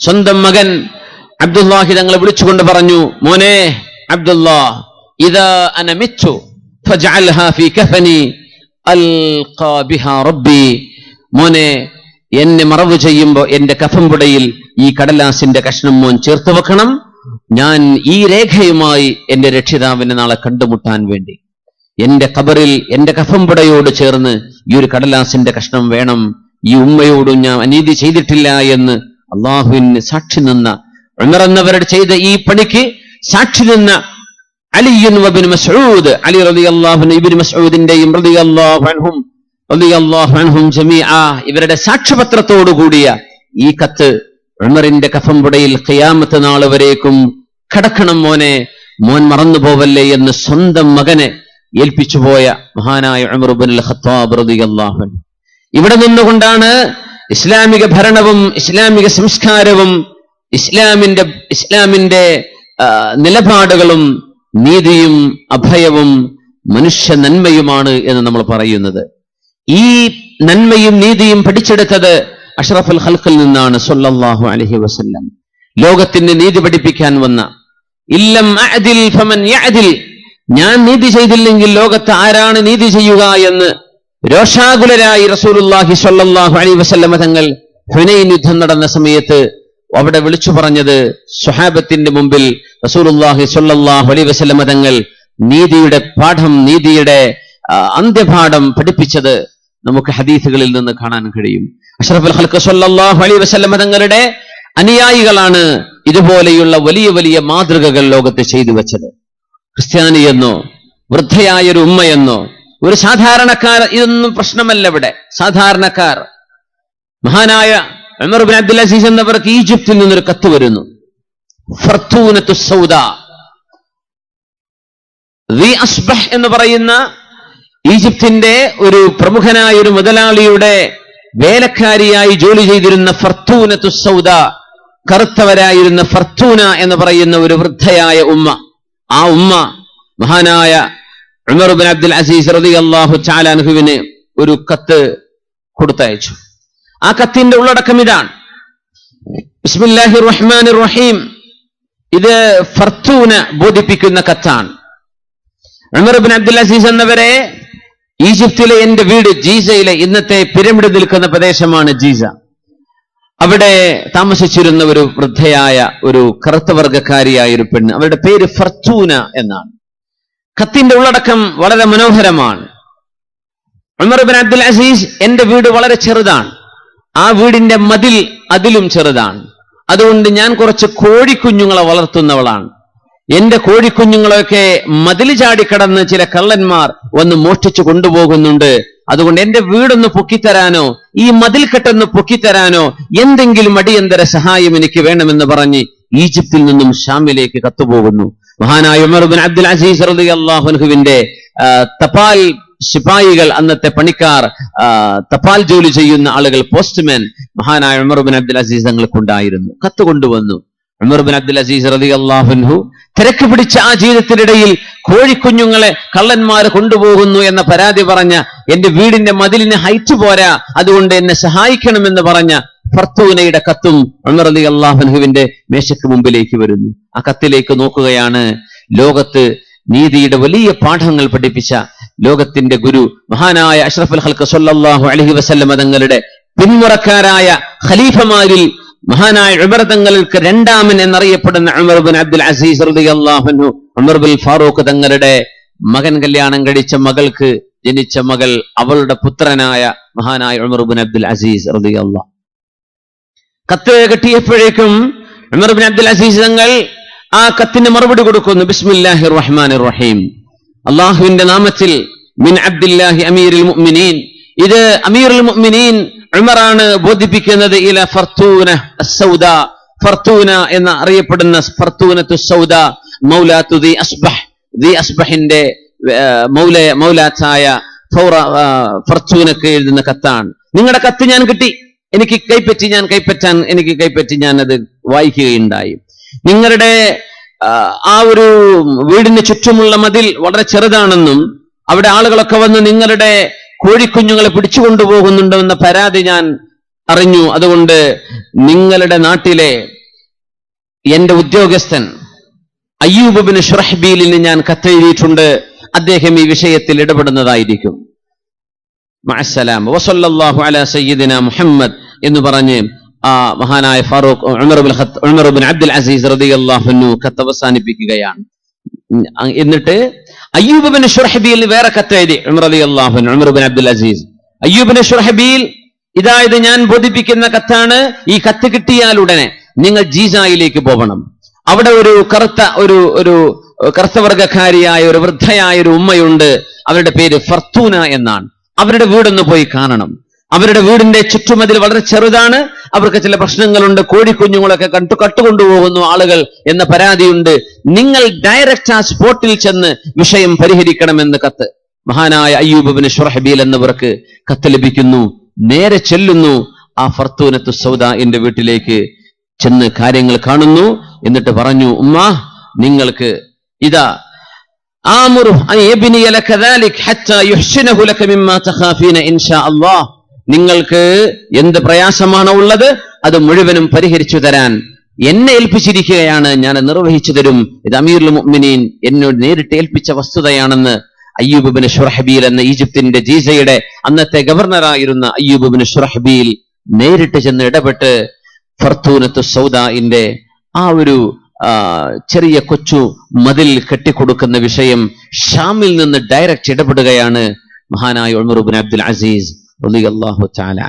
സ്വന്തം മകൻ അബ്ദുല്ലാഹി തങ്ങളെ വിളിച്ചുകൊണ്ട് പറഞ്ഞു, മോനെ അബ്ദുല്ലാ, ഇദാ അന മിച്ചു ഫജ്അൽഹാ ഫീ കഫനി അൽഖാ ബിഹാ റബ്ബി. മോനെ, എന്നെ മറവ് ചെയ്യുമ്പോൾ എന്റെ കഫംപുടയിൽ ഈ കടലാസിന്റെ കഷ്ണം മോൻ ചേർത്ത് വെക്കണം. ഞാൻ ഈ രേഖയുമായി എന്റെ രക്ഷിതാവിനെ നാളെ കണ്ടുമുട്ടാൻ വേണ്ടി എന്റെ ഖബറിൽ എന്റെ കഫംപുടയോട് ചേർന്ന് ഈ ഒരു കടലാസിന്റെ കഷ്ണം വേണം. ഈ ഉമ്മയോടും ഞാൻ അനീതി ചെയ്തിട്ടില്ല എന്ന് അള്ളാഹുവിന് സാക്ഷി നിന്ന, ഉമർ എന്നവരുടെ ചെയ്ത ഈ പണിക്ക് സാക്ഷി നിന്ന അലിയുൻ വബ്നു മസ്ഊദ്, അലി റളിയല്ലാഹു അൻഹു ഇബ്നു മസ്ഊദിന്റെയും റളിയല്ലാഹു അൻഹും ജമീഅ ഇവരുടെ സാക്ഷ്യപത്രത്തോടു കൂടിയ ഈ കത്ത് ഉമറിന്റെ കഫംപുടയിൽ ഖിയാമത്ത് നാൾ വരേക്കും കടക്കണം മോനെ, മോൻ മറന്നു പോവല്ലേ എന്ന് സ്വന്തം മകനെ ഏൽപ്പിച്ചുപോയ മഹാനായ ഉമർ ഇബ്നുൽ ഖത്താബ് റളിയല്ലാഹു അൻഹു. ഇവിടെ നിന്നുകൊണ്ടാണ് ഇസ്ലാമിക ഭരണവും ഇസ്ലാമിക സംസ്കാരവും ഇസ്ലാമിന്റെ നിലപാടുകളും നീതിയും അഭയവും മനുഷ്യ നന്മയുമാണ് എന്ന് നമ്മൾ പറയുന്നത്. ഈ നന്മയും നീതിയും പഠിച്ചെടുത്തത് അഷ്റഫുൽ ഖൽഖിൽ നിന്നാണ് സ്വല്ലല്ലാഹു അലൈഹി വസല്ലം. ലോകത്തിന് നീതി പഠിപ്പിക്കാൻ വന്ന, ഇല്ലം അഅദിൽ ഫമൻ യഅദിൽ, ഞാൻ നീതി ചെയ്തില്ലെങ്കിൽ ലോകത്ത് ആരാണ് നീതി ചെയ്യുക എന്ന് രോഷാകുലരായി റസൂലുള്ളാഹി സ്വല്ലല്ലാഹു അലൈഹി വസല്ലം തങ്ങൾ ഹുനൈൻ യുദ്ധം നടന്ന സമയത്ത് അവിടെ വിളിച്ചു പറഞ്ഞത്, സ്വഹാബത്തിന്റെ മുമ്പിൽ റസൂലുള്ളാഹി സ്വല്ലല്ലാഹു അലൈഹി വസല്ലം തങ്ങൾ നീതിയുടെ പാഠം, നീതിയുടെ അന്ത്യപാഠം പഠിപ്പിച്ചത് നമുക്ക് ഹദീസുകളിൽ നിന്ന് കാണാൻ കഴിയും. അഷ്റഫുൽ ഖൽഖ് സ്വല്ലല്ലാഹു അലൈഹി വസല്ലം തങ്ങളുടെ അനുയായികളാണ് ഇതുപോലെയുള്ള വലിയ വലിയ മാതൃകകൾ ലോകത്ത് ചെയ്തു വെച്ചത്. ക്രിസ്ത്യാനിയെന്നോ വൃദ്ധയായൊരു ഉമ്മയെന്നോ ഒരു സാധാരണക്കാർ, ഇതൊന്നും പ്രശ്നമല്ല. ഇവിടെ സാധാരണക്കാർ, മഹാനായ ഉമർ ഇബ്നു അബ്ദുൽ അസീസ് എന്നവർക്ക് ഈജിപ്തിൽ നിന്നൊരു കത്ത് വരുന്നു. ഫർത്തൂനത്തു സൗദ, ദി അസ്ബഹ് എന്ന് പറയുന്ന ഈജിപ്തിന്റെ ഒരു പ്രമുഖനായ ഒരു മുതലാളിയുടെ വേലക്കാരിയായി ജോലി ചെയ്തിരുന്ന ഫർത്തൂനത്തു സൗദ, കറുത്തവരായിരുന്ന ഫർത്തൂന എന്ന് പറയുന്ന ഒരു വൃദ്ധയായ ഉമ്മ. ആ ഉമ്മ മഹാനായ ഉമർ ഇബ്നു അബ്ദുൽ അസീസ് റളിയല്ലാഹു തആല അൻഹുവിന് ഒരു കത്ത് കൊടുത്തയച്ചു. ആ കത്തിന്റെ ഉള്ളടക്കം ഇതാണ്: ബിസ്മില്ലാഹിർ റഹ്മാനിർ റഹീം. ഇത് ഫർത്തൂന ബോധിപ്പിക്കുന്ന കത്താണ്. ഉമർ ഇബ്നു അബ്ദുൽ അസീസ് എന്നവരെ ഈജിപ്തിലെ എന്റെ വീട് ജീസയിലെ, ഇന്നത്തെ പിരമിഡ് നിൽക്കുന്ന പ്രദേശമാണ് ജീസ, അവിടെ താമസിച്ചിരുന്ന ഒരു വൃദ്ധയായ ഒരു കറുത്ത വർഗക്കാരിയായ ഒരു പെണ്ണ്. അവരുടെ പേര് ഫർത്തൂന എന്നാണ്. കത്തിന്റെ ഉള്ളടക്കം വളരെ മനോഹരമാണ്. ഉമർ ഇബ്നു അബ്ദുൽ അസീസ്, എന്റെ വീട് വളരെ ചെറുതാണ്, ആ വീടിന്റെ മതിൽ അതിലും ചെറുതാണ്. അതുകൊണ്ട് ഞാൻ കുറച്ച് കോഴിക്കുഞ്ഞുങ്ങളെ വളർത്തുന്നവളാണ്. എന്റെ കോഴിക്കുഞ്ഞുങ്ങളൊക്കെ മതിൽ ചാടിക്കടന്ന് ചില കള്ളന്മാർ വന്ന് മോഷ്ടിച്ചു കൊണ്ടുപോകുന്നുണ്ട്. അതുകൊണ്ട് എന്റെ വീടൊന്ന് പൊക്കിത്തരാനോ ഈ മതിൽ കെട്ടൊന്ന് പൊക്കിത്തരാനോ എന്തെങ്കിലും അടിയന്തര സഹായം എനിക്ക് വേണമെന്ന് പറഞ്ഞ് ഈജിപ്തിൽ നിന്നും ഷാമിലേക്ക് കത്തുപോകുന്നു. മഹാനായ ഉമർ ഇബ്നു അബ്ദുൽ അസീസ് റളിയല്ലാഹു അൻഹുവിന്റെ തപാൽ ശിപായികൾ, അന്നത്തെ പണിക്കാർ, തപാൽ ജോലി ചെയ്യുന്ന ആളുകൾ, പോസ്റ്റ്മാൻ, മഹാനായ ഉമർ ഇബ്നു അബ്ദുൽ അസീസ് തങ്ങൾക്കുണ്ടായിരുന്നു. കത്ത് കൊണ്ടുവന്നു. ഉമർ ഇബ്നു അബ്ദുൽ അസീസ് റളിയല്ലാഹു അൻഹു തിരക്ക് പിടിച്ച ആ ജീവിതത്തിനിടയിൽ കോഴിക്കുഞ്ഞുങ്ങളെ കള്ളന്മാർ കൊണ്ടുപോകുന്നു എന്ന പരാതി പറഞ്ഞ, എന്റെ വീടിന്റെ മതിലിന് ഹൈറ്റ് പോരാ, അതുകൊണ്ട് എന്നെ സഹായിക്കണമെന്ന് പറഞ്ഞ ഫർത്തൂനയുടെ കത്തും ഉമർ റളിയല്ലാഹു അൻഹുവിന്റെ മേശയ്ക്ക് മുമ്പിലേക്ക് വരുന്നു. ആ കത്തിലേക്ക് നോക്കുകയാണ്. ലോകത്ത് നീതിയുടെ വലിയ പാഠങ്ങൾ പഠിപ്പിച്ച ലോകത്തിന്റെ ഗുരു മഹാനായ അഷ്റഫുൽ ഖൽഖ് സ്വല്ലല്ലാഹു അലൈഹി വസല്ലം തങ്ങളുടെ പിന്മുറക്കാരായ ഖലീഫമാരിൽ മഹാനായ ഉമർ തങ്ങൾക്ക് രണ്ടാമൻ എന്നറിയപ്പെടുന്ന ഉമർ ഇബ്നു അബ്ദുൽ അസീസ് റളിയല്ലാഹു അൻഹു, ഉമർ ബിൻ ഫാറൂഖ് തങ്ങളുടെ മകൻ കല്യാണം കഴിച്ച മകൾക്ക് ജനിച്ച മകൾ, അവളുടെ പുത്രനായ മഹാനായ ഉമർ ഇബ്നു അബ്ദുൽ അസീസ് റളിയല്ലാഹു. കത്ത് കിട്ടിയപ്പോഴേക്കും ഉമർ ഇബ്നു അബ്ദുൽ അസീസ് തങ്ങൾ ആ കത്തിന് മറുപടി കൊടുക്കുന്നു. ബിസ്മില്ലാഹിർ റഹ്മാനിർ റഹീം, അള്ളാഹുവിന്റെ നാമത്തിൽ, മിൻ അബ്ദില്ലാഹി അമീറുൽ മുഅ്മിനീൻ. ഇത് അമീറുൽ മുഅ്മിനീൻ ഉമറാണ് ബോധിപ്പിക്കുന്നത്. ഇല ഫർത്തൂന അസ്സൗദ, ഫർത്തൂന എന്ന് അറിയപ്പെടുന്ന ഫർത്തൂനത്തു സൗദ മൗലാത്തു ദി അസ്ബഹ്, ദി അസ്ബഹിന്റെ മൗലാത്തായ ഫർത്തൂനക്ക് എഴുതുന്ന കത്താണ്. നിങ്ങളുടെ കത്ത് ഞാൻ കിട്ടി, എനിക്ക് കൈപ്പറ്റി ഞാൻ അത് വായിക്കുകയുണ്ടായി. നിങ്ങളുടെ ആ ഒരു വീടിന് ചുറ്റുമുള്ള മതിൽ വളരെ ചെറുതാണെന്നും അവിടെ ആളുകളൊക്കെ വന്ന് നിങ്ങളുടെ കോഴിക്കുഞ്ഞുങ്ങളെ പിടിച്ചുകൊണ്ടുപോകുന്നുണ്ടെന്ന പരാതി ഞാൻ അറിഞ്ഞു. അതുകൊണ്ട് നിങ്ങളുടെ നാട്ടിലെ എന്റെ ഉദ്യോഗസ്ഥൻ അയ്യൂബ് ഇബ്നു ശുറഹ്ബീലിന് ഞാൻ കത്തെഴുതിയിട്ടുണ്ട്. അദ്ദേഹം ഈ വിഷയത്തിൽ ഇടപെടുന്നതായിരിക്കും. മഅസ്സലാം വസല്ലല്ലാഹു അലാ സയ്യിദിന മുഹമ്മദ് എന്ന് പറഞ്ഞ് ആ മഹാനായ ഫാറൂഖ് ഉമർ ഇബ്നു അബ്ദുൽ അസീസ് റളിയല്ലാഹു അൻഹു കത്ത് അവസാനിപ്പിക്കുകയാണ്. എന്നിട്ട് അയ്യൂബ് ഇബ്നു ശുറഹ്ബീലിന് വേറെ കത്തെഴുതി ഉമർ റളിയല്ലാഹു അൻഹു. ഉമർ ഇബ്നു അബ്ദുൽ അസീസ് അയ്യൂബ് ഇബ്നു ശുറഹ്ബീൽ, ഇതായത് ഞാൻ ബോധിപ്പിക്കുന്ന കത്താണ്. ഈ കത്ത് കിട്ടിയാൽ ഉടനെ നിങ്ങൾ ജീസായിലേക്ക് പോകണം. അവിടെ ഒരു കറുത്തവർഗക്കാരിയായ ഒരു വൃദ്ധയായ ഒരു ഉമ്മയുണ്ട്. അവരുടെ പേര് ഫർത്തൂന എന്നാണ്. അവരുടെ വീടൊന്ന് പോയി കാണണം. അവരുടെ വീടിന്റെ ചുറ്റുമതിൽ വളരെ ചെറുതാണ്. അവർക്ക് ചില പ്രശ്നങ്ങളുണ്ട്. കോഴിക്കുഞ്ഞുങ്ങളൊക്കെ കട്ടുകൊണ്ടുപോകുന്നു ആളുകൾ എന്ന പരാതിയുണ്ട്. നിങ്ങൾ ഡയറക്റ്റ് ആ സ്പോട്ടിൽ ചെന്ന് വിഷയം പരിഹരിക്കണമെന്ന് കത്ത് മഹാനായ അയ്യൂബ് ഇബ്നു ശുറഹ്ബീൽ എന്നവർക്ക് കത്ത് ലഭിക്കുന്നു. നേരെ ചെല്ലുന്നു. ആ ഫർത്തൂനത്തു സൗദാഇന്റെ വീട്ടിലേക്ക് ചെന്ന് കാര്യങ്ങൾ കാണുന്നു. എന്നിട്ട് പറഞ്ഞു, ഉമ്മ, നിങ്ങൾക്ക് ഇതാ നിങ്ങൾക്ക് എന്ത് പ്രയാസമാണോ ഉള്ളത് അത് മുഴുവനും പരിഹരിച്ചു തരാൻ എന്നെ ഏൽപ്പിച്ചിരിക്കുകയാണ്. ഞാൻ നിർവഹിച്ചു തരും. ഇത് അമീറുൽ മുഅ്മിനീൻ എന്നോട് നേരിട്ട് ഏൽപ്പിച്ച വസ്തുതയാണെന്ന് അയ്യൂബ് ഇബ്നു ശുറഹ്ബീൽ എന്ന ഈജിപ്തിന്റെ ജീസയുടെ അന്നത്തെ ഗവർണറായിരുന്ന അയ്യൂബ് ഇബ്നു ശുറഹ്ബീൽ നേരിട്ട് ചെന്ന് ഇടപെട്ട് ഫർത്തൂനത്തു സൗദാഇന്റെ ആ ഒരു ചെറിയ കൊച്ചു മതിൽ കെട്ടിക്കൊടുക്കുന്ന വിഷയം ഷാമിൽ നിന്ന് ഡയറക്റ്റ് ഇടപെടുകയാണ് മഹാനായ ഉമർ ഇബ്നു അബ്ദുൽ അസീസ് റളിയല്ലാഹു തആല.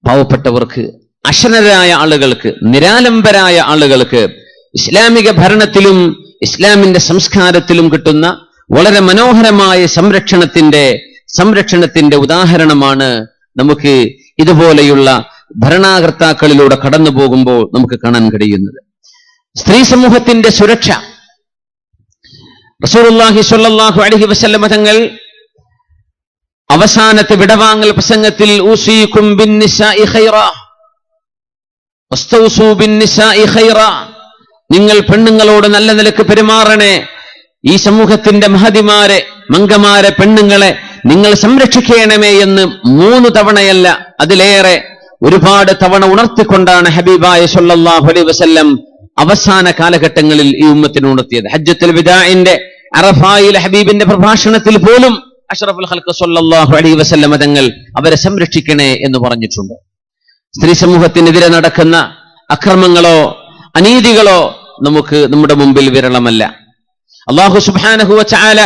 പാവപ്പെട്ടവർക്ക്, അശരണരായ ആളുകൾക്ക്, നിരാലംബരായ ആളുകൾക്ക് ഇസ്ലാമിക ഭരണത്തിലും ഇസ്ലാമിന്റെ സംസ്കാരത്തിലും കിട്ടുന്ന വളരെ മനോഹരമായ സംരക്ഷണത്തിന്റെ ഉദാഹരണമാണ് നമുക്ക് ഇതുപോലെയുള്ള ഭരണകർത്താക്കളിലൂടെ കടന്നു പോകുമ്പോൾ നമുക്ക് കാണാൻ കഴിയുന്നത്. സ്ത്രീ സമൂഹത്തിന്റെ സുരക്ഷ റസൂലുള്ളാഹി സ്വല്ലല്ലാഹു അലൈഹി വസല്ലം തങ്ങൾ അവസാനത്തെ വിടവാങ്ങൽ പ്രസംഗത്തിൽ ഊസീകും ബിന്നിസാഇ ഖൈറാ വസ്തൗസൂ ബിന്നിസാഇ ഖൈറാ, നിങ്ങൾ പെണ്ണുങ്ങളോട് നല്ല നിലക്ക് പെരുമാറണേ. ഈ സമൂഹത്തിന്റെ മഹതിമാരെ, മംഗമാരെ, പെണ്ണുങ്ങളെ നിങ്ങൾ സംരക്ഷിക്കണമേ എന്ന് 3 തവണയല്ല അതിലേറെ ഒരുപാട് തവണ ഉണർത്തിക്കൊണ്ടാണ് ഹബീബായ സ്വല്ലല്ലാഹു അലൈഹി വസല്ലം അവസാന കാലഘട്ടങ്ങളിൽ ഈ ഉമ്മത്തിന് ഉണർത്തിയത്. ഹജ്ജത്തുൽ വിദാഇന്റെ അറഫായിലെ ഹബീബിന്റെ പ്രഭാഷണത്തിൽ പോലും അഷ്റഫുൽ ഖൽഖ് സ്വല്ലല്ലാഹു അലൈഹി വസല്ലം തങ്ങൾ അവരെ സംരക്ഷിക്കണേ എന്ന് പറഞ്ഞിട്ടുണ്ട്. സ്ത്രീ സമൂഹത്തിനെതിരെ നടക്കുന്ന അക്രമങ്ങളോ അനീതികളോ നമ്മുടെ മുമ്പിൽ വിരളമല്ല. അല്ലാഹു സുബ്ഹാനഹു വ തആല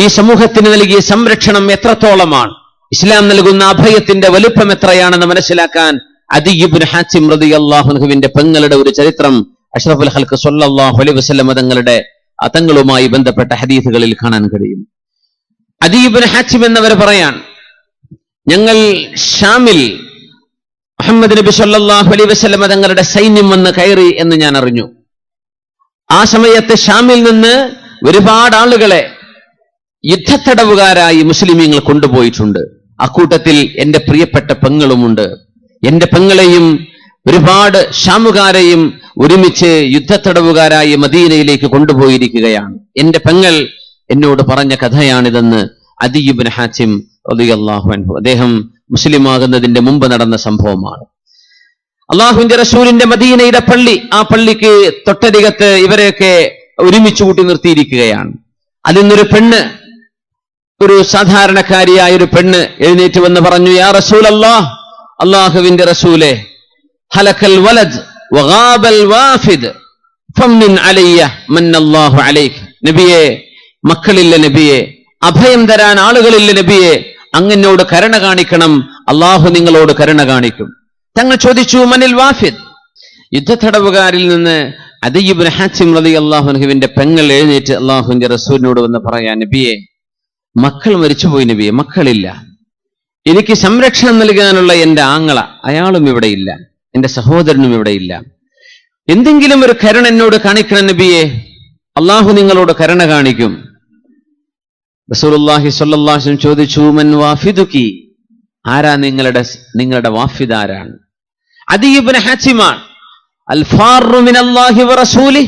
ഈ സമൂഹത്തിന് നൽകിയ സംരക്ഷണം എത്രത്തോളമാണ്, ഇസ്ലാം നൽകുന്ന അഭയത്തിന്റെ വലുപ്പം എത്രയാണെന്ന് മനസ്സിലാക്കാൻ അദി ഇബ്നു ഹാത്തിം റളിയല്ലാഹു അൻഹുവിന്റെ പെങ്ങളുടെ ഒരു ചരിത്രം അഷ്റഫുൽ ഖൽഖ് സ്വല്ലല്ലാഹു അലൈഹി വസല്ലം തങ്ങളുമായി ബന്ധപ്പെട്ട ഹദീസുകളിൽ കാണാൻ കഴിയും. അദി ഇബ്നു ഹാത്തിം എന്നവർ പറയാൻ, ഞങ്ങൾ ഷാമിൽ മുഹമ്മദ് നബി സ്വല്ലല്ലാഹു അലൈഹി വസല്ലം തങ്ങളുടെ സൈന്യം വന്ന് കയറി എന്ന് ഞാൻ അറിഞ്ഞു. ആ സമയത്ത് ഷാമിൽ നിന്ന് ഒരുപാട് ആളുകളെ യുദ്ധത്തടവുകാരായി മുസ്ലിമീങ്ങൾ കൊണ്ടുപോയിട്ടുണ്ട്. അക്കൂട്ടത്തിൽ എന്റെ പ്രിയപ്പെട്ട പെങ്ങളുമുണ്ട്. എന്റെ പെങ്ങളെയും ഒരുപാട് ഷാമുകാരെയും ഒരുമിച്ച് യുദ്ധത്തടവുകാരായി മദീനയിലേക്ക് കൊണ്ടുപോയിരിക്കുകയാണ്. എന്റെ പെങ്ങൾ എന്നോട് പറഞ്ഞ കഥയാണിതെന്ന് അദി ഇബ്നു ഹാത്തിം റളിയല്ലാഹു അൻഹു, അദ്ദേഹം മുസ്ലിമാകുന്നതിന്റെ മുമ്പ് നടന്ന സംഭവമാണ്. അള്ളാഹുവിന്റെ റസൂലിന്റെ മദീനയുടെ പള്ളി, ആ പള്ളിക്ക് തൊട്ടരികത്ത് ഇവരെയൊക്കെ ഒരുമിച്ച് കൂട്ടി നിർത്തിയിരിക്കുകയാണ്. അതിൽ നിന്നൊരു പെണ്ണ്, ഒരു സാധാരണക്കാരിയായ ഒരു പെണ്ണ് എഴുന്നേറ്റ് വന്ന് പറഞ്ഞു, യാ റസൂലല്ലാഹ്, അള്ളാഹുവിന്റെ റസൂലേ, ഹലക്കൽ വലദ് വഗാബൽ വാഫിദ് ഫമ്മിൻ അലയ്യ മന്നല്ലാഹു അലൈക. നബിയെ, മക്കളില്ല നബിയെ, അഭയം തരാൻ ആളുകളില്ല നബിയെ, അങ്ങനോട് കരുണ കാണിക്കണം, അള്ളാഹു നിങ്ങളോട് കരുണ കാണിക്കും. തങ്ങൾ ചോദിച്ചു, മനിൽ വാഫിദ്? യുദ്ധത്തടവുകാരിൽ നിന്ന് അദി ഇബ്നു ഹാത്തിം റളിയല്ലാഹു അൻഹുവിന്റെ പെങ്ങൾ എഴുന്നേറ്റ് അള്ളാഹുവിന്റെ റസൂലിനോട് വന്ന് പറയാൻ, നബിയെ, മക്കൾ മരിച്ചുപോയി നബിയെ, മക്കളില്ല. എനിക്ക് സംരക്ഷണം നൽകാനുള്ള എന്റെ ആങ്ങള, അയാളും ഇവിടെയില്ല, എന്റെ സഹോദരനും ഇവിടെയില്ല. എന്തെങ്കിലും ഒരു കരുണ എന്നോട് കാണിക്കണം നബിയെ, അള്ളാഹു നിങ്ങളോട് കരുണ കാണിക്കും. റസൂലുള്ളാഹി സ്വല്ലല്ലാഹു അലൈഹി വസല്ലം ചോദിച്ചു, മൻ വാഫിദുകി? ആരാ നിങ്ങളുടെ വാഫിദ് ആരാണ്? അദി ഇബ്നു ഹാത്തിമാണ്. അൽ ഫാറു മിനല്ലാഹി വ റസൂലി,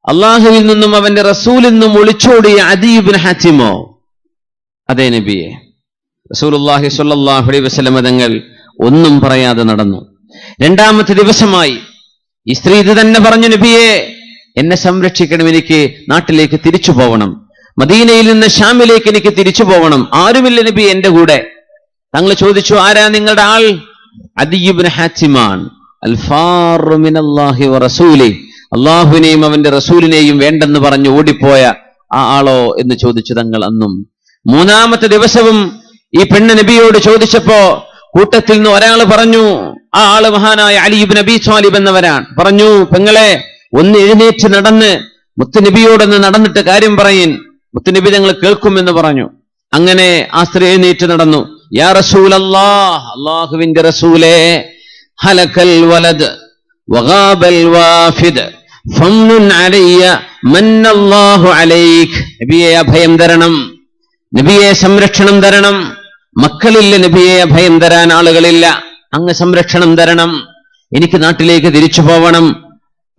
അള്ളാഹുവിൽ നിന്നും അവന്റെ റസൂലിൽ നിന്നും ഒളിച്ചോടിയ അദി ഇബ്നു ഹാത്തിമോ? അതേ നബിയെ. റസൂലുള്ളാഹി സ്വല്ലല്ലാഹു അലൈഹി വസല്ലം തങ്ങൾ ഒന്നും പറയാതെ നടന്നു. രണ്ടാമത്തെ ദിവസമായി ഈ സ്ത്രീ ഇത് തന്നെ പറഞ്ഞു, നബിയെ എന്നെ സംരക്ഷിക്കണം, എനിക്ക് നാട്ടിലേക്ക് തിരിച്ചു പോകണം, മദീനയിൽ നിന്ന് ഷാമിലേക്ക് എനിക്ക് തിരിച്ചു പോകണം, ആരുമില്ല നബി എന്റെ കൂടെ. തങ്ങൾ ചോദിച്ചു, ആരാ നിങ്ങളുടെ ആൾ? അദി ഇബ്നു ഹാത്തിമാൻ, അൽ ഫാറു മിനല്ലാഹി വറസൂലി, അള്ളാഹുവിനെയും അവന്റെ റസൂലിനെയും വേണ്ടെന്ന് പറഞ്ഞു ഓടിപ്പോയ ആ ആളോ എന്ന് ചോദിച്ചു തങ്ങൾ അന്നും. മൂന്നാമത്തെ ദിവസവും ഈ പെണ്ണ് നബിയോട് ചോദിച്ചപ്പോ കൂട്ടത്തിൽ നിന്ന് ഒരാൾ പറഞ്ഞു, ആ ആള് മഹാനായ അലി ഇബ്നു അബീ ത്വാലിബ് എന്നവരാണ്. പറഞ്ഞു, പെങ്ങളെ ഒന്ന് എഴുന്നേറ്റ് നടന്ന് മുത്തുനബിയോടൊന്ന് നടന്നിട്ട് കാര്യം പറയിൻ, മുത്തുനബി തങ്ങൾ കേൾക്കുമെന്ന് പറഞ്ഞു. അങ്ങനെ ആ സ്ത്രീ എഴുന്നേറ്റ് നടന്നു. യാ റസൂലല്ലാഹ്, അല്ലാഹുവിന്റെ റസൂലേ, ഹലകൽ വലദ് വഗാബൽ വാഫിദ് ഫംനുൻ അലയ്യ മന്നല്ലാഹു അലൈക്. നബിയെ അഭയം തരണം, നബിയെ സംരക്ഷണം തരണം. മക്കളില്ല നബിയെ, അഭയം തരാൻ ആളുകളില്ല, അങ്ങ് സംരക്ഷണം തരണം, എനിക്ക് നാട്ടിലേക്ക് തിരിച്ചു പോവണം.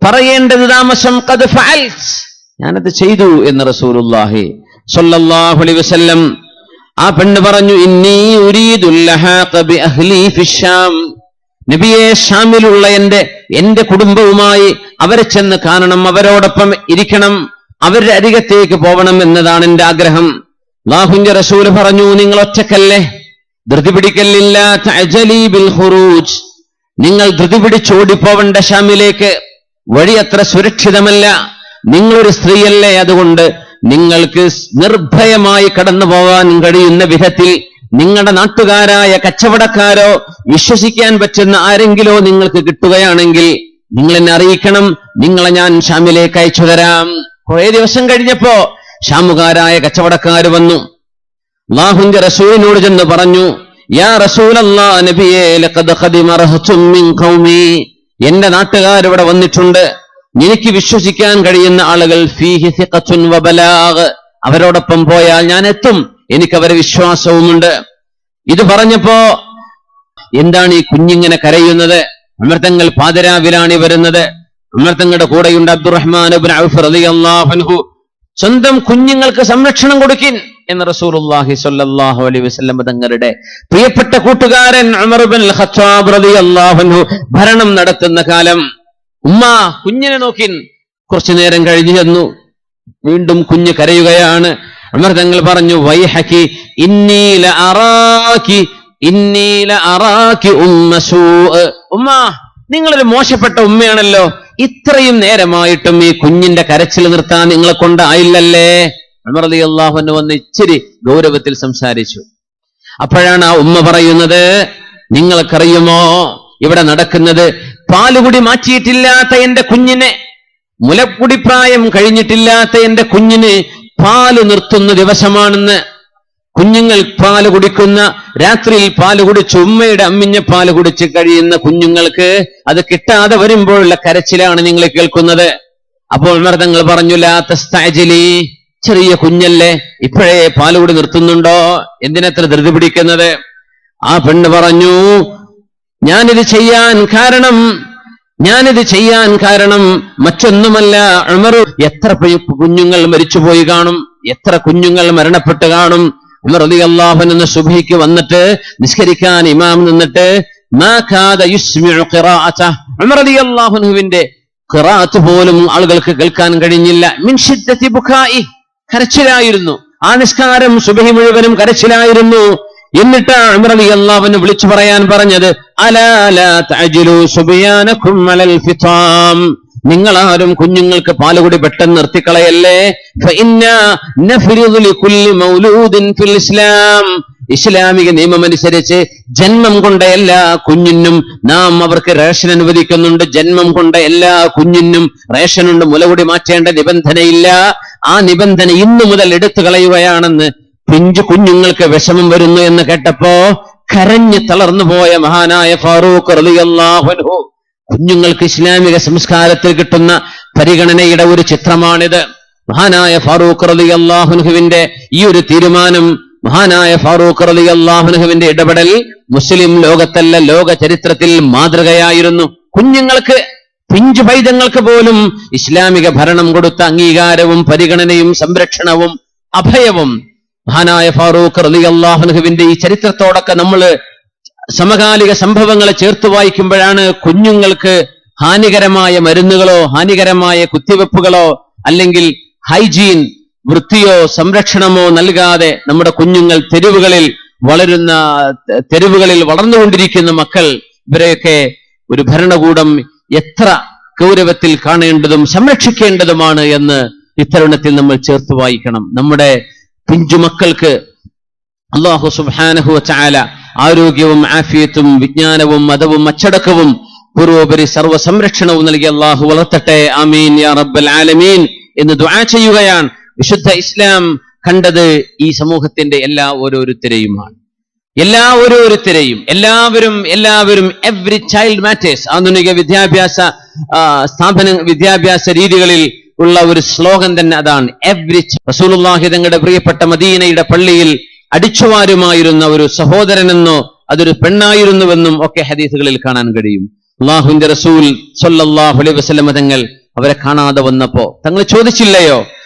പറയേണ്ടത് താമസം, ഖദ് ഫഅൽത്, ഞാനത് ചെയ്തു എന്ന് റസൂലുള്ളാഹി സ്വല്ലല്ലാഹു അലൈഹി വസല്ലം. ആ പെണ്ണ് പറഞ്ഞു, ഇന്നി ഉരീദുൽ ലഹാഖ ബി അഹ്ലി ഫിശ്ശാം, നബിയെ ഷാമിലുള്ള എന്റെ കുടുംബവുമായി അവരെ ചെന്ന് കാണണം, അവരോടൊപ്പം ഇരിക്കണം, അവരുടെ അരികത്തേക്ക് പോകണം എന്നതാണ് എന്റെ ആഗ്രഹം. അല്ലാഹുവിന്റെ റസൂൽ പറഞ്ഞു, നിങ്ങൾ ഒറ്റക്കല്ലേ, ധൃതി പിടിക്കലില്ല, തഅജലി ബിൽ ഖുറൂജ്, നിങ്ങൾ ധൃതി പിടിച്ചോടിപ്പോവണ്ട ഷാമിലേക്ക്, വഴി അത്ര സുരക്ഷിതമല്ല, നിങ്ങളൊരു സ്ത്രീയല്ലേ, അതുകൊണ്ട് നിങ്ങൾക്ക് നിർഭയമായി കടന്നു പോകാൻ കഴിയുന്ന വിധത്തിൽ നിങ്ങളുടെ നാട്ടുകാരായ കച്ചവടക്കാരോ വിശ്വസിക്കാൻ പറ്റുന്ന ആരെങ്കിലോ നിങ്ങൾക്ക് കിട്ടുകയാണെങ്കിൽ നിങ്ങൾ എന്നെ അറിയിക്കണം, നിങ്ങളെ ഞാൻ ഷാമിലേക്ക് അയച്ചു തരാം. കുറെ ദിവസം കഴിഞ്ഞപ്പോ ഷാമുകാരായ കച്ചവടക്കാർ വന്നു. അല്ലാഹുവിന്റെ റസൂലിനോട് ചെന്ന് പറഞ്ഞു, യാ റസൂലല്ലാഹ്, നബിയേ, ലഖദ് ഖദിമ റഹ്തും മിൻ ഖൗമി, എന്റെ നാട്ടുകാരിവിടെ വന്നിട്ടുണ്ട്, എനിക്ക് വിശ്വസിക്കാൻ കഴിയുന്ന ആളുകൾ, ഫീഹി സിഖത്തുൻ വബലാഗ്, അവരോടൊപ്പം പോയാൽ ഞാൻ എത്തും, എനിക്കവരെ വിശ്വാസവുമുണ്ട്. ഇത് പറഞ്ഞപ്പോ എന്താണ് ഈ കുഞ്ഞിങ്ങനെ കരയുന്നത്? ഉമർ തങ്ങൾ പാതിരാവിലാണ് വരുന്നത്. ഉമർ തങ്ങളുടെ കൂടെയുണ്ട് അബ്ദുറഹ്മാൻ ഇബ്നു ഔഫ് റളിയല്ലാഹു അൻഹു. സ്വന്തം കുഞ്ഞുങ്ങൾക്ക് സംരക്ഷണം കൊടുക്കിൻ എന്ന് റസൂലുള്ളാഹി സ്വല്ലല്ലാഹു അലൈഹി വസല്ലം തങ്ങളുടെ പ്രിയപ്പെട്ട കൂട്ടുകാരൻ ഉമർ ഇബ്നുൽ ഖത്താബ് റളിയല്ലാഹു അൻഹു ഭരണം നടത്തുന്ന കാലം. ഉമ്മ കുഞ്ഞിനെ നോക്കിൻ. കുറച്ചു നേരം കഴിഞ്ഞു ചെന്നു, വീണ്ടും കുഞ്ഞ് കരയുകയാണ്. ഉമർ തങ്ങൾ പറഞ്ഞു, വൈഹകി ഇന്നി ലഅറാകി ഉമ്മ സൂഅ, ഉമ്മ നിങ്ങളൊരു മോശപ്പെട്ട ഉമ്മയാണല്ലോ, ഇത്രയും നേരമായിട്ടും ഈ കുഞ്ഞിന്റെ കരച്ചിൽ നിർത്താൻ നിങ്ങളെ കൊണ്ടായില്ലല്ലേ. ഉമർ റളിയല്ലാഹു അൻഹു വന്ന് ഇച്ചിരി ഗൗരവത്തിൽ സംസാരിച്ചു. അപ്പോഴാണ് ആ ഉമ്മ പറയുന്നത്, നിങ്ങൾക്കറിയുമോ ഇവിടെ നടക്കുന്നത്? പാലുകുടി മാറ്റിയിട്ടില്ലാത്ത എന്റെ കുഞ്ഞിനെ, മുലക്കുടി പ്രായം കഴിഞ്ഞിട്ടില്ലാത്ത എന്റെ കുഞ്ഞിന് പാല് നിർത്തുന്ന ദിവസമാണെന്ന്. കുഞ്ഞുങ്ങൾ പാല് കുടിക്കുന്ന, രാത്രിയിൽ പാല് കുടിച്ച് ഉമ്മയുടെ അമ്മിഞ്ഞ പാല് കുടിച്ച് കഴിയുന്ന കുഞ്ഞുങ്ങൾക്ക് അത് കിട്ടാതെ വരുമ്പോഴുള്ള കരച്ചിലാണ് നിങ്ങൾ കേൾക്കുന്നത്. അപ്പോൾ ഉമർ തങ്ങൾ പറഞ്ഞു, ലാ തസ്തഅജിലി, ചെറിയ കുഞ്ഞല്ലേ, ഇപ്പോഴേ പാലുകുടി നിർത്തുന്നുണ്ടോ, എന്തിനത്ര ധൃതി പിടിക്കുന്നത്? ആ പെണ്ണ് പറഞ്ഞു, ഞാനിത് ചെയ്യാൻ കാരണം മറ്റൊന്നുമല്ല, ഉമർ, എത്ര കുഞ്ഞുങ്ങൾ മരിച്ചുപോയി കാണും, എത്ര കുഞ്ഞുങ്ങൾ മരണപ്പെട്ട് കാണും. ഉമർ റളിയല്ലാഹു അൻഹു സുബ്ഹിക്ക് വന്നിട്ട് നിസ്കരിക്കാൻ ഇമാം നിന്നിട്ട് മാ കാദ യുസ്മിഉ ഖിറാഅതഹു, ഉമർ റളിയല്ലാഹു അൻഹുവിന്റെ ഖിറാഅത്ത് പോലും ആളുകൾക്ക് കേൾക്കാൻ കഴിഞ്ഞില്ല. മിൻ ശിദ്ദതി ബുകാഇ, കരച്ചിലായിരുന്നു. ആ നിസ്കാരം സുബ്ഹി മുഴുവനും കരച്ചിലായിരുന്നു. എന്നിട്ട് ഉമർ റളിയല്ലാഹു അൻഹു വിളിച്ചു പറയാൻ പറഞ്ഞത്, അലാ ലാ തഅജിലു സുബ്യാനകും അലൽ ഫിതാം, നിങ്ങളാരും കുഞ്ഞുങ്ങൾക്ക് പാലുകൂടി പെട്ടെന്ന് നിർത്തിക്കളയല്ലേ. ഫഇന്നാ നഫ്രിദു ലികുല്ലി മൗലൂദിൻ ഫിൽ ഇസ്ലാം, ഇസ്ലാമിക നിയമമനുസരിച്ച് ജന്മം കൊണ്ട എല്ലാ കുഞ്ഞിനും നാം അവർക്ക് റേഷൻ അനുവദിക്കുന്നുണ്ട്. ജന്മം കൊണ്ട എല്ലാ കുഞ്ഞിനും റേഷനുണ്ട്, മുലകുടി മാറ്റേണ്ട നിബന്ധനയില്ല. ആ നിബന്ധന ഇന്നു മുതൽ എടുത്തു കളയുകയാണെന്ന് പിഞ്ചു കുഞ്ഞുങ്ങൾക്ക് വിഷമം വരുന്നു എന്ന് കേട്ടപ്പോ കരഞ്ഞു തളർന്നു പോയ മഹാനായ ഫാറൂഖ് റളിയല്ലാഹു അൻഹു, കുഞ്ഞുങ്ങൾക്ക് ഇസ്ലാമിക സംസ്കാരത്തിൽ കിട്ടുന്ന പരിഗണനയുടെ ഒരു ചിത്രമാണിത്. മഹാനായ ഫാറൂഖ് റളിയല്ലാഹു അൻഹുവിന്റെ ഈ ഒരു തീരുമാനം, മഹാനായ ഫാറൂഖ് റളിയല്ലാഹു അൻഹുവിന്റെ ഇടപെടൽ മുസ്ലിം ലോകത്തല്ല, ലോക ചരിത്രത്തിൽ മാതൃകയായിരുന്നു. കുഞ്ഞുങ്ങൾക്ക്, പിഞ്ചു പൈതങ്ങൾക്ക് പോലും ഇസ്ലാമിക ഭരണം കൊടുത്ത അംഗീകാരവും പരിഗണനയും സംരക്ഷണവും അഭയവും മഹാനായ ഫാറൂഖ് റളിയല്ലാഹു അൻഹുവിന്റെ ഈ ചരിത്രത്തോടൊക്കെ നമ്മൾ സമകാലിക സംഭവങ്ങളെ ചേർത്ത് വായിക്കുമ്പോഴാണ് കുഞ്ഞുങ്ങൾക്ക് ഹാനികരമായ മരുന്നുകളോ ഹാനികരമായ കുത്തിവെപ്പുകളോ അല്ലെങ്കിൽ ഹൈജീൻ വൃത്തിയോ സംരക്ഷണമോ നൽകാതെ നമ്മുടെ കുഞ്ഞുങ്ങൾ തെരുവുകളിൽ വളർന്നുകൊണ്ടിരിക്കുന്ന മക്കൾ, ഇവരെയൊക്കെ ഒരു ഭരണകൂടം എത്ര ഗൗരവത്തിൽ കാണേണ്ടതും സംരക്ഷിക്കേണ്ടതുമാണ് എന്ന് ഇത്തരുണത്തിൽ നമ്മൾ ചേർത്ത് വായിക്കണം. നമ്മുടെ പിഞ്ചുമക്കൾക്ക് അല്ലാഹു സുബ്ഹാനഹു വ തആല ആരോഗ്യവും ആഫിയത്തും വിജ്ഞാനവും മതവും അച്ചടക്കവും പൂർവോപരി സർവ്വ സംരക്ഷണവും നൽകി അല്ലാഹു വളർത്തട്ടെ. ആമീൻ യാ റബ്ബൽ ആലമീൻ എന്ന് ദുആ ചെയ്യുകയാണ്. വിശുദ്ധ ഇസ്ലാം കണ്ടത് ഈ സമൂഹത്തിന്റെ ഓരോരുത്തരെയുമാണ്. എല്ലാവരും എവ്രി ചൈൽഡ് മാറ്റേഴ്സ്. ആധുനിക വിദ്യാഭ്യാസ വിദ്യാഭ്യാസ രീതികളിൽ ഉള്ള ഒരു സ്ലോഗൻ തന്നെ അതാണ്. റസൂലുള്ളാഹി തങ്ങളുടെ പ്രിയപ്പെട്ട മദീനയുടെ പള്ളിയിൽ അടിച്ചുവാരുമായിരുന്ന ഒരു സഹോദരനെന്നോ അതൊരു പെണ്ണായിരുന്നുവെന്നും ഒക്കെ ഹദീസുകളിൽ കാണാൻ കഴിയും. അല്ലാഹുവിന്റെ റസൂൽ സ്വല്ലല്ലാഹു അലൈഹി വസല്ലം തങ്ങൾ അവരെ കാണാതെ വന്നപ്പോ തങ്ങൾ ചോദിച്ചില്ലയോ,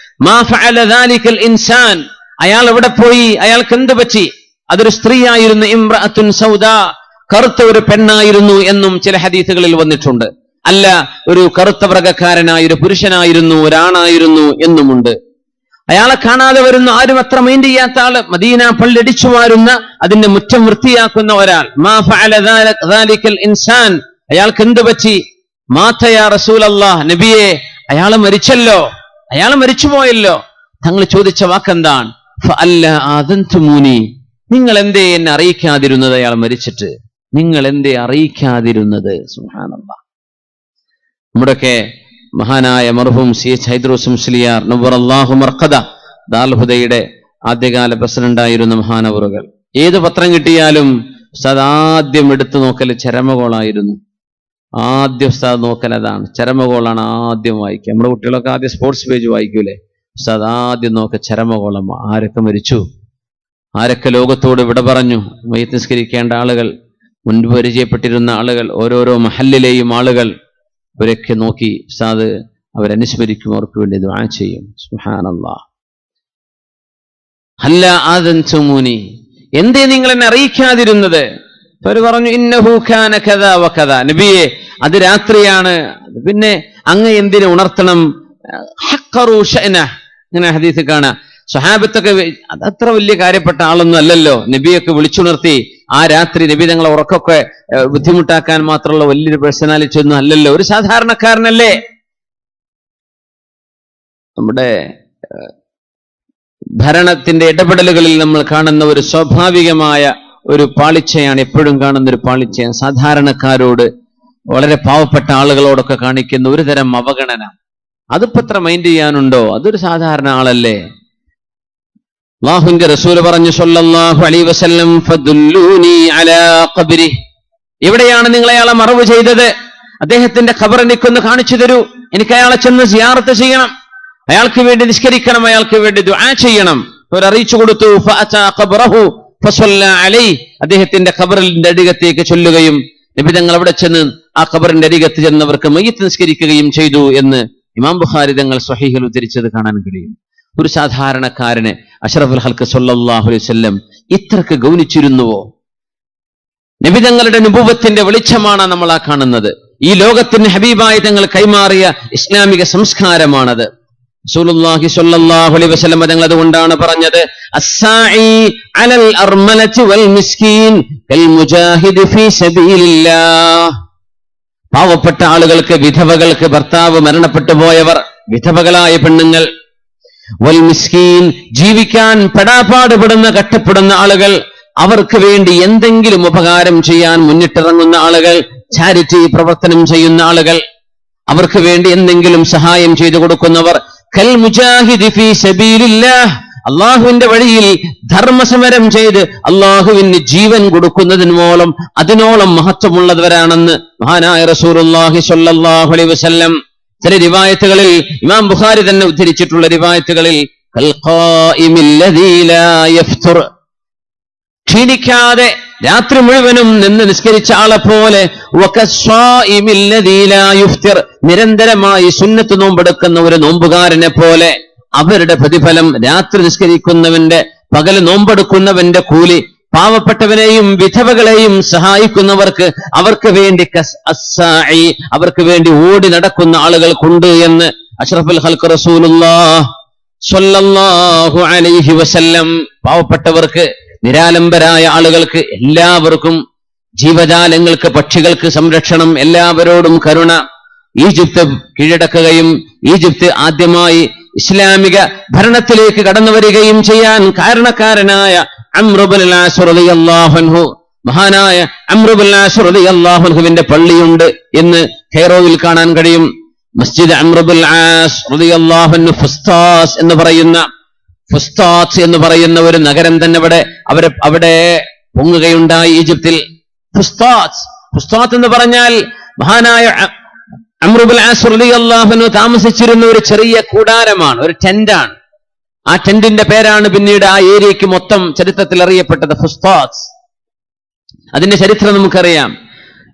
മാ ഫഅല ദാലികൽ ഇൻസാൻ, അയാൾ എവിടെ പോയി, അയാൾക്ക് എന്ത് പറ്റി? അതൊരു സ്ത്രീയായിരുന്നു, ഇംറഅത്തുൻ സൗദാ, കറുത്ത ഒരു പെണ്ണായിരുന്നു എന്നും ചില ഹദീസുകളിൽ വന്നിട്ടുണ്ട്. അല്ല, ഒരു കറുത്ത വർഗക്കാരനായ ഒരു പുരുഷനായിരുന്നു, ഒരാണായിരുന്നു എന്നുമുണ്ട്. അയാളെ കാണാതെ വരുന്ന ആരും അത്ര മൈൻഡ് ചെയ്യാത്ത ആള്, മദീന പള്ളി അടിച്ചു വാരുന്ന അതിന്റെ മുറ്റം വൃത്തിയാക്കുന്ന ഒരാൾ. മാ ഫഅല ദാലികൽ ഇൻസാൻ, അയാൾക്ക് എന്ത് പറ്റി? മാത യാ റസൂലല്ലാഹ്, നബിയെ അയാൾ മരിച്ചല്ലോ, അയാൾ മരിച്ചുപോയല്ലോ. തങ്ങൾ ചോദിച്ച വാക്കെന്താണ്? ഫഅല്ല ആദൻതുമൂനി, നിങ്ങൾ എന്തേ എന്നെ അറിയിക്കാതിരുന്നത്? അയാൾ മരിച്ചിട്ട് നിങ്ങൾ എന്തേ അറിയിക്കാതിരുന്നത്? സുബ്ഹാനല്ലാഹ്. നമ്മുടെയൊക്കെ മഹാനായ മർഹൂം സി.എച്ച്. ഹൈദ്രൂസ് മുസ്ലിയാർ നവ്വറല്ലാഹു മർഖദ ദാറുൽ ഹുദയുടെ ആദ്യകാല പ്രസിഡന്റായിരുന്ന മഹാനവറുകൾ, ഏത് പത്രം കിട്ടിയാലും ഉസ്താദ് ആദ്യം എടുത്തു നോക്കൽ ചരമകോളായിരുന്നു. ആദ്യം ഉസ്താദ് നോക്കൽ അതാണ്, ചരമകോളാണ് ആദ്യം വായിക്കുക. നമ്മുടെ കുട്ടികളൊക്കെ ആദ്യം സ്പോർട്സ് പേജ് വായിക്കൂലേ, ഉസ്താദ് ആദ്യം നോക്ക ചരമകോളം. ആരൊക്കെ മരിച്ചു, ആരൊക്കെ ലോകത്തോട് വിട പറഞ്ഞു, മയ്യിത്ത് നിസ്കരിക്കേണ്ട ആളുകൾ, മുൻപ് പരിചയപ്പെട്ടിരുന്ന ആളുകൾ, ഓരോരോ മഹല്ലിലെയും ആളുകൾ, ഇവരൊക്കെ നോക്കി ഉസ്താദ് അവരനുസ്മരിക്കും, അവർക്ക് വേണ്ടി ദുആ ചെയ്യും. സുബ്ഹാനല്ലാഹ്. ഹല്ല ആദൻതുമൂനി, എന്തേ നിങ്ങൾ എന്നെ അറിയിക്കാതിരുന്നത്? അവർ പറഞ്ഞു, ഇന്നഹു കാന കദാ വകദാ, നബിയെ അത് രാത്രിയാണ്, പിന്നെ അങ്ങ് എന്തിനെ ഉണർത്തണം? ഹഖറു ശഅന, ഇങ്ങനെ ഹദീസ് കാണാം. സ്വഹാബത്തൊക്കെ അതത്ര വലിയ കാര്യപ്പെട്ട ആളൊന്നും അല്ലല്ലോ, നബിയൊക്കെ വിളിച്ചുണർത്തി ആ രാത്രി നബി തങ്ങളെ ഉറക്കൊക്കെ ബുദ്ധിമുട്ടാക്കാൻ മാത്രമുള്ള വലിയൊരു പേഴ്സണാലിറ്റി ഒന്നും അല്ലല്ലോ, ഒരു സാധാരണക്കാരനല്ലേ. നമ്മുടെ ഭരണത്തിന്റെ ഇടപെടലുകളിൽ നമ്മൾ കാണുന്ന ഒരു സ്വാഭാവികമായ ഒരു പാളിച്ചയാണ്, എപ്പോഴും കാണുന്ന ഒരു പാളിച്ചയാണ്. സാധാരണക്കാരോട്, വളരെ പാവപ്പെട്ട ആളുകളോടൊക്കെ കാണിക്കുന്ന ഒരു തരം അവഗണന. അതിപ്പോ എത്ര മൈൻഡ് ചെയ്യാനുണ്ടോ? അതൊരു സാധാരണ ആളല്ലേ. അല്ലാഹുവിന്റെ റസൂൽ പറഞ്ഞു സ്വല്ലല്ലാഹു അലൈഹി വസല്ലം, ഫദുല്ലൂനി അലാ ഖബ്രി, എവിടെയാണ് നിങ്ങൾ അയാളെ മറവ് ചെയ്തത്? അദ്ദേഹത്തിന്റെ ഖബർ എനിക്കൊന്ന് കാണിച്ചു തരൂ, എനിക്ക് അയാളെ ചെന്ന് സിയാറത്ത് ചെയ്യണം, അയാൾക്ക് വേണ്ടി നിസ്കരിക്കണം, അയാൾക്ക് വേണ്ടി ദുആ ചെയ്യണം. അവർ അറിയിച്ചു കൊടുത്തു. ഫഅതാ ഖബ്റഹു ഫസല്ല അലൈഹി, അദ്ദേഹത്തിന്റെ ഖബറിന്റെ അരികത്തേക്ക് ചൊല്ലുകയും നബി തങ്ങൾ അവിടെ ചെന്ന് ആ ഖബറിന്റെ അരികത്ത് ചെന്നവർക്ക് മയ്യിത്ത് നിസ്കരിക്കുകയും ചെയ്തു എന്ന് ഇമാം ബുഖാരി തങ്ങൾ സ്വഹീഹിൽ ഉദ്ധരിച്ചത് കാണാൻ കഴിയും. ഒരു സാധാരണക്കാരനെ അഷ്റഫുൽ ഖൽഖ് സ്വല്ലല്ലാഹു അലൈഹി വസല്ലം ഇത്രക്ക് ഗൗനിച്ചിരുന്നുവോ? നബി തങ്ങളുടെ നുബുവത്തിന്റെ വെളിച്ചമാണ് നമ്മൾ ആ കാണുന്നത്. ഈ ലോകത്തിന് ഹബീബായി തങ്ങൾ കൈമാറിയ ഇസ്ലാമിക സംസ്കാരമാണത്. റസൂലുള്ളാഹി സ്വല്ലല്ലാഹു അലൈഹി വസല്ലം തങ്ങൾ അതുകൊണ്ടാണ് പറഞ്ഞത്, അസ്സാഇ അലൽ അർമലതി വൽ മിസ്കീൻ കൽ മുജാഹിദി ഫീ സബീലില്ലാഹ്. പാവപ്പെട്ട ആളുകൾക്ക്, വിധവകൾക്ക്, ഭർത്താവ് മരണപ്പെട്ടു പോയവർ, വിധവകളായ പെണ്ണുങ്ങൾ, വൽ മിസ്കീൻ ജീവിക്കാൻ പെടാപ്പാടുപെടുന്ന കഷ്ടപ്പെടുന്ന ആളുകൾ, അവർക്ക് വേണ്ടി എന്തെങ്കിലും ഉപകാരം ചെയ്യാൻ മുന്നിട്ടിറങ്ങുന്ന ആളുകൾ, ചാരിറ്റി പ്രവർത്തനം ചെയ്യുന്ന ആളുകൾ, അവർക്ക് വേണ്ടി എന്തെങ്കിലും സഹായം ചെയ്തു കൊടുക്കുന്നവർ, കൽ മുജാഹിദി ഫീ സബീലില്ലാഹ്, അള്ളാഹുവിന്റെ വഴിയിൽ ധർമ്മസമരം ചെയ്ത് അള്ളാഹുവിന് ജീവൻ കൊടുക്കുന്നതിനോളം അതിനോളം മഹത്വമുള്ളവരാണെന്ന് മഹാനായ റസൂലുള്ളാഹി സ്വല്ലല്ലാഹു അലൈഹി വസല്ലം ചില റിവായത്തുകളിൽ, ഇമാം ബുഖാരി തന്നെ ഉദ്ധരിച്ചിട്ടുള്ള റിവായത്തുകളിൽ, കൽ ഖായിമിൽ ലദീ ലാ യഫ്തുർ, ക്ഷീണിക്കാതെ രാത്രി മുഴുവനും നിന്ന് നിസ്കരിച്ച ആളെ പോലെ, വകസ്വായിമിൽ ലദീ ലാ യുഫ്തിർ, നിരന്തരമായി സുന്നത്ത് നോമ്പെടുക്കുന്ന ഒരു നോമ്പുകാരനെ പോലെ. അവരുടെ പ്രതിഫലം രാത്രി നിസ്കരിക്കുന്നവന്റെ, പകല് നോമ്പെടുക്കുന്നവന്റെ കൂലി പാവപ്പെട്ടവനെയും വിധവകളെയും സഹായിക്കുന്നവർക്ക് അവർക്ക് വേണ്ടി അവർക്ക് വേണ്ടി ഓടി നടക്കുന്ന ആളുകൾക്കുണ്ട് എന്ന് അഷ്റഫുൽ ഖൽഖ് റസൂലുള്ളാഹി സ്വല്ലല്ലാഹു അലൈഹി വസല്ലം. പാവപ്പെട്ടവർക്ക്, നിരാലംബരായ ആളുകൾക്ക്, എല്ലാവർക്കും, ജീവജാലങ്ങൾക്ക്, പക്ഷികൾക്ക് സംരക്ഷണം, എല്ലാവരോടും കരുണ. ഈജിപ്ത് കീഴടക്കുകയും ഈജിപ്ത് ആദ്യമായി ഇസ്ലാമിക ഭരണത്തിലേക്ക് കടന്നു വരികയും ചെയ്യാൻ കാരണക്കാരനായ അംർ ഇബ്നുൽ ആസ് റളിയല്ലാഹു അൻഹു, മഹാനായ അംർ ഇബ്നുൽ ആസ് റളിയല്ലാഹു അൻഹുവിന്റെ പള്ളിയുണ്ട് എന്ന് കൈറോയിൽ കാണാൻ കഴിയും. മസ്ജിദ് അംർ ഇബ്നുൽ ആസ് റളിയല്ലാഹു അൻഹു ഫുസ്താസ് എന്ന് പറയുന്ന ഒരു നഗരം തന്നെ അവിടെ പൊങ്ങുകയുണ്ടായി ഈജിപ്തിൽ. ഫുസ്താത്ത് എന്ന് പറഞ്ഞാൽ മഹാനായ അംർ ഇബ്നുൽ ആസ് റളിയല്ലാഹു അൻഹു താമസിച്ചിരുന്ന ഒരു ചെറിയ കൂടാരമാണ്, ഒരു ടെന്റാണ്. ആ ടെന്റിന്റെ പേരാണ് പിന്നീട് ആ ഏരിയയ്ക്ക് മൊത്തം ചരിത്രത്തിൽ അറിയപ്പെട്ടത് ഫുസ്താത്ത്. അതിന്റെ ചരിത്രം നമുക്കറിയാം.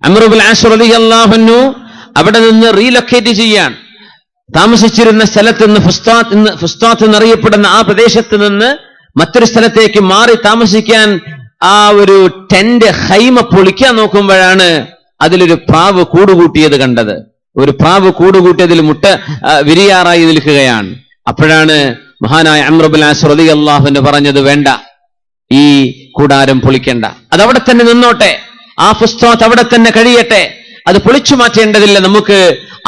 അംർ ഇബ്നുൽ ആസ് റളിയല്ലാഹു അൻഹു അവിടെ നിന്ന് റീലൊക്കേറ്റ് ചെയ്യാൻ, താമസിച്ചിരുന്ന സ്ഥലത്ത് നിന്ന് ഫുസ്താത്ത് എന്നറിയപ്പെടുന്ന ആ പ്രദേശത്ത് നിന്ന് മറ്റൊരു സ്ഥലത്തേക്ക് മാറി താമസിക്കാൻ ആ ഒരു ടെന്റ് ഹൈമ പൊളിക്കാൻ നോക്കുമ്പോഴാണ് അതിലൊരു പ്രാവ് കൂടുകൂട്ടിയത് കണ്ടത്. ഒരു പ്രാവ് കൂടുകൂട്ടിയതിൽ മുട്ട വിരിയാറായി നിൽക്കുകയാണ്. അപ്പോഴാണ് മഹാനായ അംർ ഇബ്നുൽ ആസ് റളിയല്ലാഹു അൻഹു പറഞ്ഞത്, വേണ്ട, ഈ കൂടാരം പൊളിക്കണ്ട, അതവിടെ തന്നെ നിന്നോട്ടെ, ആ ഫുസ്താത്ത് അവിടെ തന്നെ കഴിയട്ടെ, അത് പൊളിച്ചു മാറ്റേണ്ടതില്ല, നമുക്ക്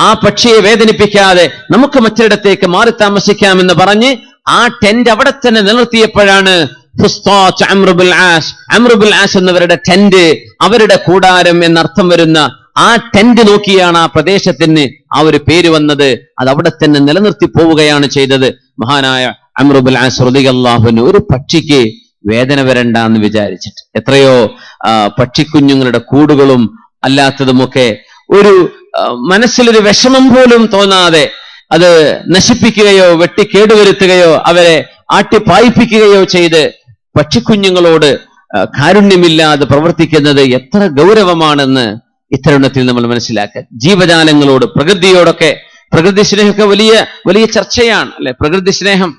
ആ പക്ഷിയെ വേദനിപ്പിക്കാതെ നമുക്ക് മറ്റൊരിടത്തേക്ക് മാറി താമസിക്കാമെന്ന് പറഞ്ഞ് ആ ടെന്റ് അവിടെ തന്നെ നിലനിർത്തിയപ്പോഴാണ് ഫുസ്താത്ത് അംർ ഇബ്നുൽ ആസ് എന്നവരുടെ ടെന്റ്, അവരുടെ കൂടാരം എന്നർത്ഥം വരുന്ന ആ ടെന്റ് നോക്കിയാണ് ആ പ്രദേശത്തിന് ആ ഒരു പേര് വന്നത്. അത് അവിടെ തന്നെ നിലനിർത്തി പോവുകയാണ് ചെയ്തത്. മഹാനായ അംർ ഇബ്നുൽ ആസ് റളിയല്ലാഹു അൻഹു ഒരു പക്ഷിക്ക് വേദന വരണ്ട എന്ന് വിചാരിച്ചിട്ട് എത്രയോ പക്ഷിക്കുഞ്ഞുങ്ങളുടെ കൂടുകളും അല്ലാത്തതുമൊക്കെ ഒരു മനസ്സിലൊരു വിഷമം പോലും തോന്നാതെ അത് നശിപ്പിക്കുകയോ വെട്ടി കേടുവരുത്തുകയോ അവരെ ആട്ടിപ്പായിപ്പിക്കുകയോ ചെയ്ത് പക്ഷിക്കുഞ്ഞുങ്ങളോട് കാരുണ്യമില്ലാതെ പ്രവർത്തിക്കുന്നത് എത്ര ഗൗരവമാണെന്ന് ഇത്തരുണത്തിൽ നമ്മൾ മനസ്സിലാക്കുക. ജീവജാലങ്ങളോട്, പ്രകൃതിയോടൊക്കെ, പ്രകൃതി സ്നേഹമൊക്കെ വലിയ വലിയ ചർച്ചയാണ് അല്ലെ. പ്രകൃതി സ്നേഹം,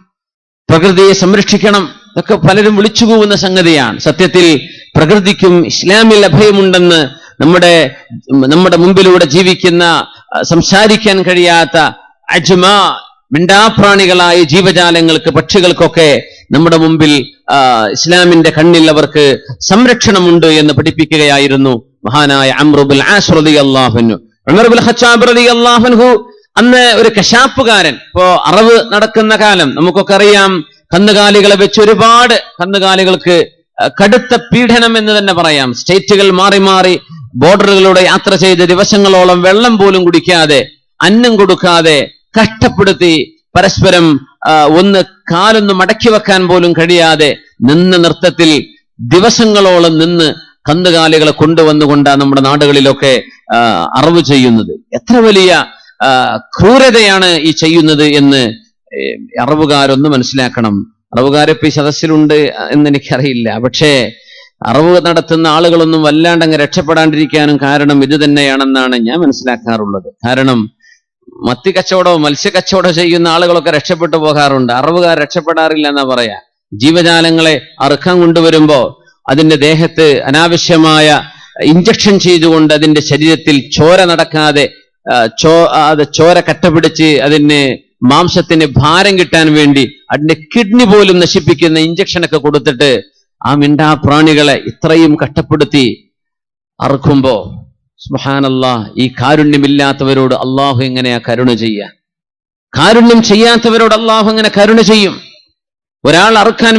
പ്രകൃതിയെ സംരക്ഷിക്കണം, ഇതൊക്കെ പലരും വിളിച്ചു പോകുന്ന സംഗതിയാണ്. സത്യത്തിൽ പ്രകൃതിക്കും ഇസ്ലാമിൽ അഭയമുണ്ടെന്ന് നമ്മുടെ മുമ്പിലൂടെ ജീവിക്കുന്ന, സംസാരിക്കാൻ കഴിയാത്ത മിണ്ടാപ്രാണികളായ ജീവജാലങ്ങൾക്ക്, പക്ഷികൾക്കൊക്കെ നമ്മുടെ മുമ്പിൽ ഇസ്ലാമിന്റെ കണ്ണിൽ അവർക്ക് സംരക്ഷണമുണ്ട് എന്ന് പഠിപ്പിക്കുകയായിരുന്നു മഹാനായ അംർ ഇബ്നുൽ ആസ് റളിയല്ലാഹു അൻഹു. ഉമർ ഇബ്നുൽ ഖത്താബ് റളിയല്ലാഹു അൻഹു അന്ന് ഒരു കശാപ്പുകാരൻ. ഇപ്പോ അറവ് നടക്കുന്ന കാലം നമുക്കൊക്കെ അറിയാം. കന്നുകാലികളെ വെച്ച് ഒരുപാട് കന്നുകാലികൾക്ക് കടുത്ത പീഡനം എന്ന് തന്നെ പറയാം. സ്റ്റേറ്റുകൾ മാറി മാറി ബോർഡറുകളിലൂടെ യാത്ര ചെയ്ത് ദിവസങ്ങളോളം വെള്ളം പോലും കുടിക്കാതെ, അന്നം കൊടുക്കാതെ കഷ്ടപ്പെടുത്തി, പരസ്പരം കാലൊന്ന് മടക്കി വെക്കാൻ പോലും കഴിയാതെ നിന്ന നൃത്തത്തിൽ ദിവസങ്ങളോളം നിന്ന് കന്നുകാലികളെ കൊണ്ടുവന്നുകൊണ്ടാണ് നമ്മുടെ നാടുകളിലൊക്കെ അറവ് ചെയ്യുന്നത്. എത്ര വലിയ ക്രൂരതയാണ് ഈ ചെയ്യുന്നത് എന്ന് അറവുകാരൊന്ന് മനസ്സിലാക്കണം. അറവുകാരിപ്പോ ഈ സദസ്സിലുണ്ട് എന്ന് എനിക്കറിയില്ല. പക്ഷേ അറവ് നടത്തുന്ന ആളുകളൊന്നും വല്ലാണ്ടങ്ങ് രക്ഷപ്പെടാണ്ടിരിക്കാനും കാരണം ഇത് തന്നെയാണെന്നാണ് ഞാൻ മനസ്സിലാക്കാറുള്ളത്. കാരണം മത്തി കച്ചവടമോ മത്സ്യക്കച്ചവടമോ ചെയ്യുന്ന ആളുകളൊക്കെ രക്ഷപ്പെട്ടു പോകാറുണ്ട്, അറവുകാർ രക്ഷപ്പെടാറില്ല എന്നാ പറയാ. ജീവജാലങ്ങളെ അറുക്കാൻ കൊണ്ടുവരുമ്പോ അതിന്റെ ദേഹത്ത് അനാവശ്യമായ ഇഞ്ചക്ഷൻ ചെയ്തുകൊണ്ട് അതിന്റെ ശരീരത്തിൽ ചോര നടക്കാതെ ചോര കട്ടപിടിച്ച് അതിന് മാംസത്തിന് ഭാരം കിട്ടാൻ വേണ്ടി അതിന്റെ കിഡ്നി പോലും നശിപ്പിക്കുന്ന ഇഞ്ചക്ഷനൊക്കെ കൊടുത്തിട്ട് ആ മിണ്ടാപ്രാണികളെ ഇത്രയും കഷ്ടപ്പെടുത്തി അറുക്കുമ്പോ സുബ്ഹാനല്ലാഹ്, ഈ കാരുണ്യമില്ലാത്തവരോട് അള്ളാഹു എങ്ങനെയാ കരുണ ചെയ്യുക? കാരുണ്യം ചെയ്യാത്തവരോട് അള്ളാഹു എങ്ങനെ കരുണ ചെയ്യും? ഒരാൾ അറുക്കാൻ